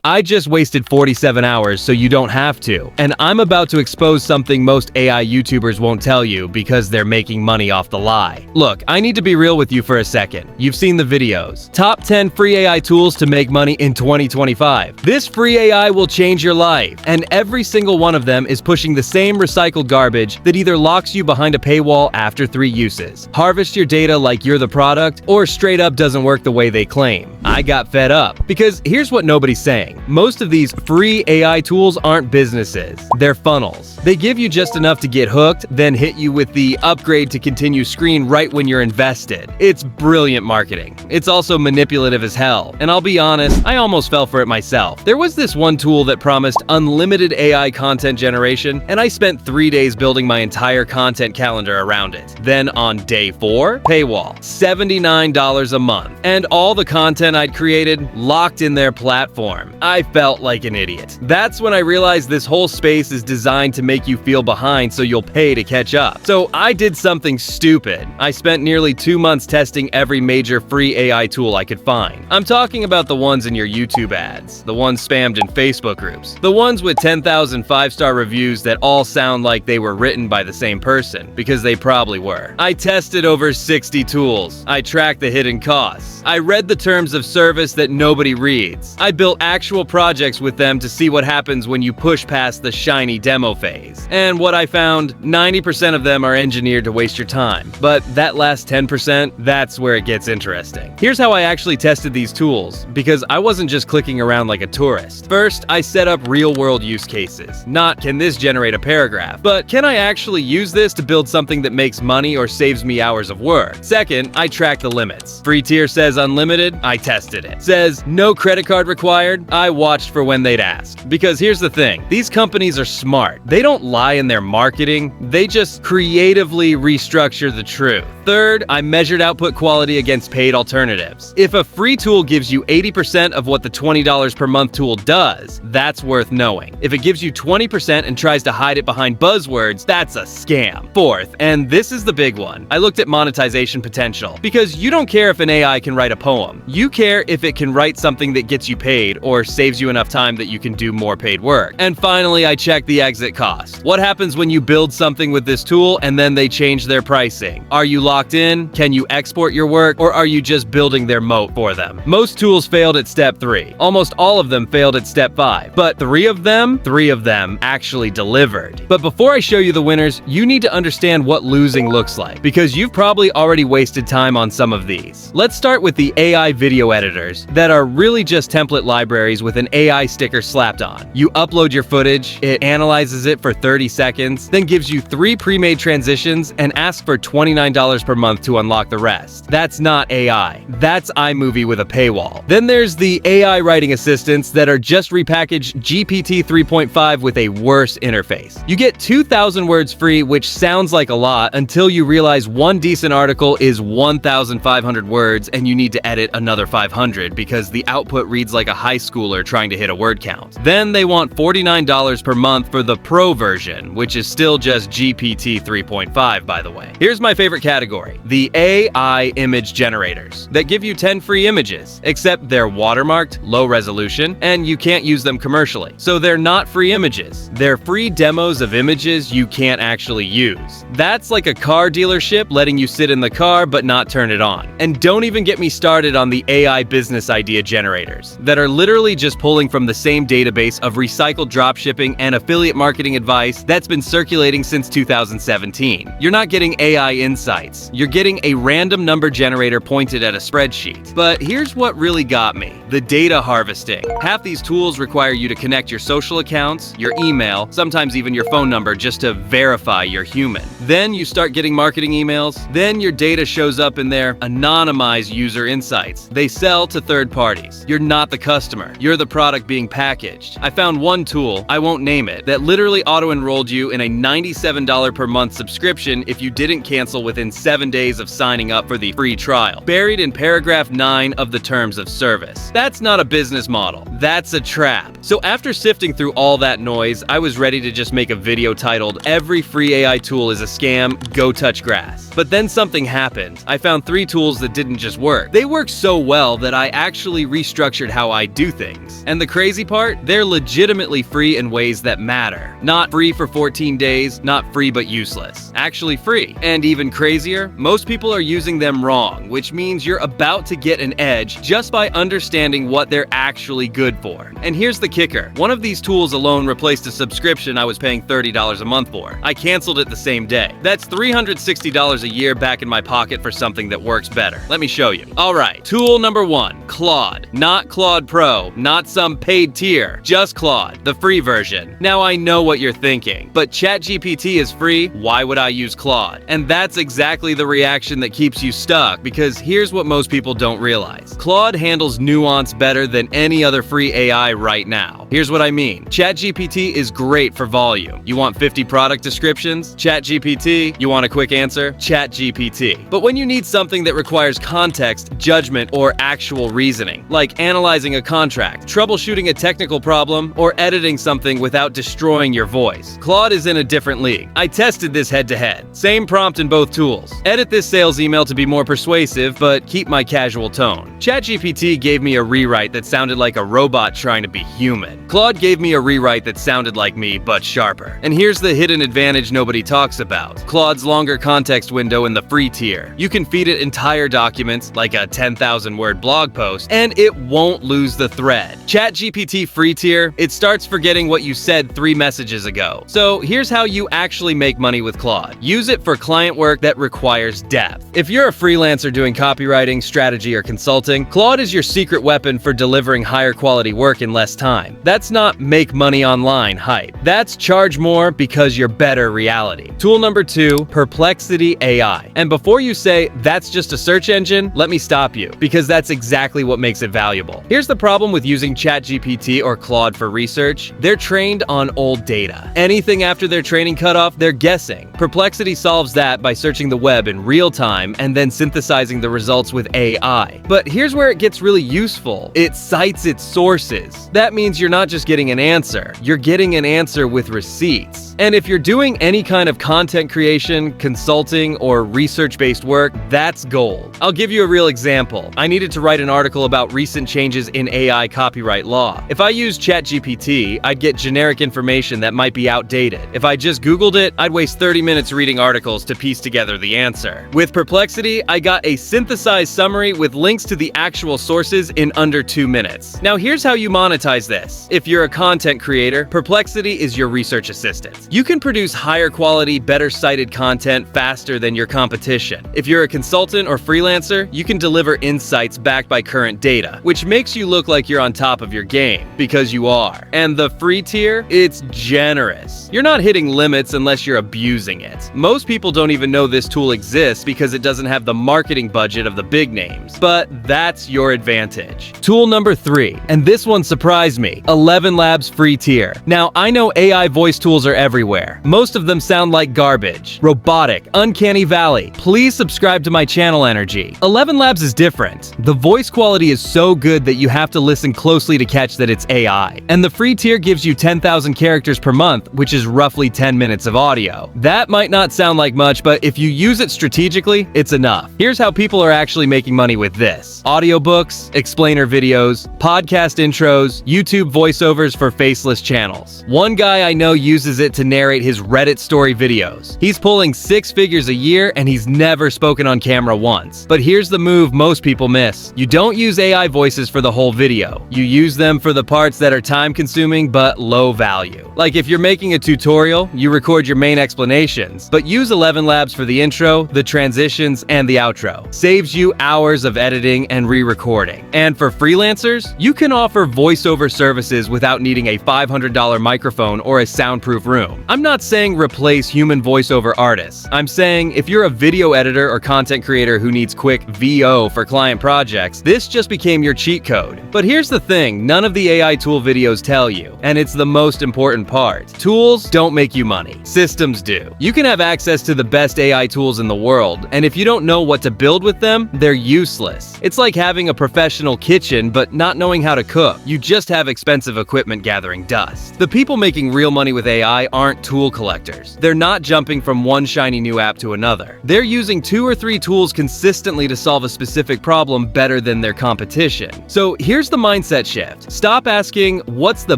I just wasted 47 hours so you don't have to. And I'm about to expose something most AI YouTubers won't tell you because they're making money off the lie. Look, I need to be real with you for a second. You've seen the videos. Top 10 free AI tools to make money in 2025. This free AI will change your life. And every single one of them is pushing the same recycled garbage that either locks you behind a paywall after 3 uses, harvests your data like you're the product, or straight up doesn't work the way they claim. I got fed up because here's what nobody's saying. Most of these free AI tools aren't businesses, they're funnels. They give you just enough to get hooked, then hit you with the upgrade to continue screen right when you're invested. It's brilliant marketing. It's also manipulative as hell. And I'll be honest, I almost fell for it myself. There was this one tool that promised unlimited AI content generation, and I spent 3 days building my entire content calendar around it. Then on day 4, paywall, $79 a month. And all the content I'd created locked in their platform. I felt like an idiot. That's when I realized this whole space is designed to make you feel behind so you'll pay to catch up. So I did something stupid. I spent nearly 2 months testing every major free AI tool I could find. I'm talking about the ones in your YouTube ads, the ones spammed in Facebook groups, the ones with 10,000 5-star reviews that all sound like they were written by the same person, because they probably were. I tested over 60 tools. I tracked the hidden costs. I read the terms of service that nobody reads. I built actual projects with them to see what happens when you push past the shiny demo phase. And what I found, 90% of them are engineered to waste your time. But that last 10%, that's where it gets interesting. Here's how I actually tested these tools, because I wasn't just clicking around like a tourist. First, I set up real-world use cases. Not, can this generate a paragraph, but can I actually use this to build something that makes money or saves me hours of work? Second, I tracked the limits. Free tier says unlimited, I tested it. Says no credit card required, I watched for when they'd ask. Because here's the thing, these companies are smart. They don't lie in their marketing, they just creatively restructure the truth. Third, I measured output quality against paid alternatives. If a free tool gives you 80% of what the $20 per month tool does, that's worth knowing. If it gives you 20% and tries to hide it behind buzzwords, that's a scam. Fourth, and this is the big one, I looked at monetization potential. Because you don't care if an AI can write a poem. You care if it can write something that gets you paid or saves you enough time that you can do more paid work. And finally, I checked the exit cost. What happens when you build something with this tool and then they change their pricing? Are you locked in? Can you export your work? Or are you just building their moat for them? Most tools failed at step 3. Almost all of them failed at step 5. But 3 of them actually delivered. But before I show you the winners, you need to understand what losing looks like, because you've probably already wasted time on some of these. Let's start with the AI video editors that are really just template libraries with an AI sticker slapped on. You upload your footage, it analyzes it for 30 seconds, then gives you 3 pre-made transitions and asks for $29 per month to unlock the rest. That's not AI. That's iMovie with a paywall. Then there's the AI writing assistants that are just repackaged GPT 3.5 with a worse interface. You get 2,000 words free, which sounds like a lot until you realize one decent article is 1,500 words and you need to edit another 500 because the output reads like a high schooler trying to hit a word count. Then they want $49 per month for the pro version, which is still just GPT 3.5, by the way. Here's my favorite category, the AI image generators that give you 10 free images, except they're watermarked, low resolution, and you can't use them commercially. So they're not free images. They're free demos of images you can't actually use. That's like a car dealership letting you sit in the car but not turn it on. And don't even get me started on the AI business idea generators that are literally just pulling from the same database of recycled dropshipping and affiliate marketing advice that's been circulating since 2017. You're not getting AI insights. You're getting a random number generator pointed at a spreadsheet. But here's what really got me, the data harvesting. Half these tools require you to connect your social accounts, your email, sometimes even your phone number just to verify you're human. Then you start getting marketing emails. Then your data shows up in their anonymized user insights. They sell to third parties. You're not the customer. You're the product being packaged. I found one tool, I won't name it, that literally auto-enrolled you in a $97 per month subscription if you didn't cancel within 7 days of signing up for the free trial, buried in paragraph 9 of the terms of service. That's not a business model. That's a trap. So after sifting through all that noise, I was ready to just make a video titled, "Every free AI tool is a scam, go touch grass." But then something happened. I found 3 tools that didn't just work. They work so well that I actually restructured how I do things. things. And the crazy part? They're legitimately free in ways that matter. Not free for 14 days, not free but useless. Actually free. And even crazier, most people are using them wrong, which means you're about to get an edge just by understanding what they're actually good for. And here's the kicker. One of these tools alone replaced a subscription I was paying $30 a month for. I canceled it the same day. That's $360 a year back in my pocket for something that works better. Let me show you. Alright, tool number 1, Claude. Not Claude Pro, not some paid tier, just Claude, the free version. Now I know what you're thinking, but ChatGPT is free, why would I use Claude? And that's exactly the reaction that keeps you stuck, because here's what most people don't realize. Claude handles nuance better than any other free AI right now. Here's what I mean. ChatGPT is great for volume. You want 50 product descriptions? ChatGPT. You want a quick answer? ChatGPT. But when you need something that requires context, judgment, or actual reasoning, like analyzing a contract, troubleshooting a technical problem, or editing something without destroying your voice, Claude is in a different league. I tested this head-to-head. Same prompt in both tools. Edit this sales email to be more persuasive, but keep my casual tone. ChatGPT gave me a rewrite that sounded like a robot trying to be human. Claude gave me a rewrite that sounded like me, but sharper. And here's the hidden advantage nobody talks about. Claude's longer context window in the free tier. You can feed it entire documents, like a 10,000-word blog post, and it won't lose the thread. ChatGPT free tier, it starts forgetting what you said 3 messages ago. So here's how you actually make money with Claude. Use it for client work that requires depth. If you're a freelancer doing copywriting, strategy, or consulting, Claude is your secret weapon for delivering higher quality work in less time. That's not make money online hype. That's charge more because you're better reality. Tool number 2, Perplexity AI. And before you say, that's just a search engine, let me stop you, because that's exactly what makes it valuable. Here's the problem with using ChatGPT or Claude for research. They're trained on old data. Anything after their training cutoff, they're guessing. Perplexity solves that by searching the web in real time and then synthesizing the results with AI. But here's where it gets really useful. It cites its sources. That means you're not just getting an answer, you're getting an answer with receipts. And if you're doing any kind of content creation, consulting, or research-based work, that's gold. I'll give you a real example. I needed to write an article about recent changes in AI copyright law. If I used ChatGPT, I'd get generic information that might be outdated. If I just Googled it, I'd waste 30 minutes reading articles to piece together the answer. With Perplexity, I got a synthesized summary with links to the actual sources in under 2 minutes. Now here's how you monetize this. If you're a content creator, Perplexity is your research assistant. You can produce higher quality, better cited content faster than your competition. If you're a consultant or freelancer, you can deliver insights backed by current data, which makes you look like you're on top of your game, because you are. And the free tier, it's generous. You're not hitting limits unless you're abusing it. Most people don't even know this tool exists because it doesn't have the marketing budget of the big names. But that's your advantage. Tool number 3, and this one surprised me, 11 Labs free tier. Now, I know AI voice tools are everywhere. Most of them sound like garbage, robotic, uncanny valley. Please subscribe to my channel energy. 11 Labs is different. The voice quality is so good that you have to listen closely to catch that it's AI. And the free tier gives you 10,000 characters per month, which is roughly 10 minutes of audio. That might not sound like much, but if you use it strategically, it's enough. Here's how people are actually making money with this. Audiobooks, explainer videos, podcast intros, YouTube voiceovers for faceless channels. One guy I know uses it to narrate his Reddit story videos. He's pulling 6 figures a year and he's never spoken on camera once. But here's the move most people miss. You don't use AI voices for the whole video. You use them for the parts that are time-consuming but low value. Like if you're making a tutorial, you record your main explanations, but use 11 Labs for the intro, the transitions, and the outro. Saves you hours of editing and re-recording. And for freelancers, you can offer voiceover services without needing a $500 microphone or a soundproof room. I'm not saying replace human voiceover artists. I'm saying if you're a video editor or content creator who needs quick VO for client projects, this just became your cheat code. But here's the thing, none of the AI tool videos tell you, and it's the most important part. Tools don't make you money. Systems do. You can have access to the best AI tools in the world, and if you don't know what to build with them, they're useless. It's like having a professional kitchen but not knowing how to cook. You just have expensive equipment gathering dust. The people making real money with AI aren't tool collectors. They're not jumping from one shiny new app to another. They're using 2 or 3 tools consistently to solve a specific problem better than their competition. So here's the mindset mindset shift. Stop asking, what's the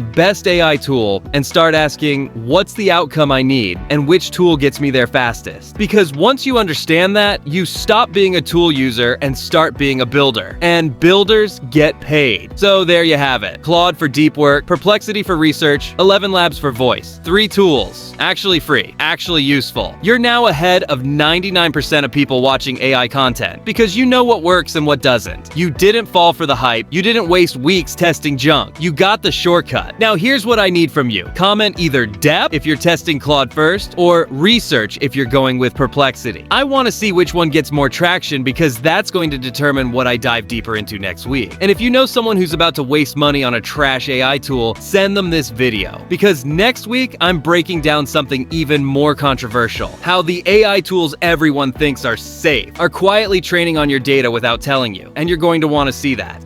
best AI tool, and start asking, what's the outcome I need, and which tool gets me there fastest? Because once you understand that, you stop being a tool user and start being a builder. And builders get paid. So there you have it. Claude for deep work, Perplexity for research, 11 Labs for voice. 3 tools. Actually free, actually useful. You're now ahead of 99% of people watching AI content because you know what works and what doesn't. You didn't fall for the hype. You didn't waste weeks testing junk. You got the shortcut. Now here's what I need from you. Comment either depth if you're testing Claude first, or research if you're going with Perplexity. I want to see which one gets more traction because that's going to determine what I dive deeper into next week. And if you know someone who's about to waste money on a trash AI tool, send them this video. Because next week, I'm breaking down something even more controversial. How the AI tools everyone thinks are safe are quietly training on your data without telling you. And you're going to want to see that.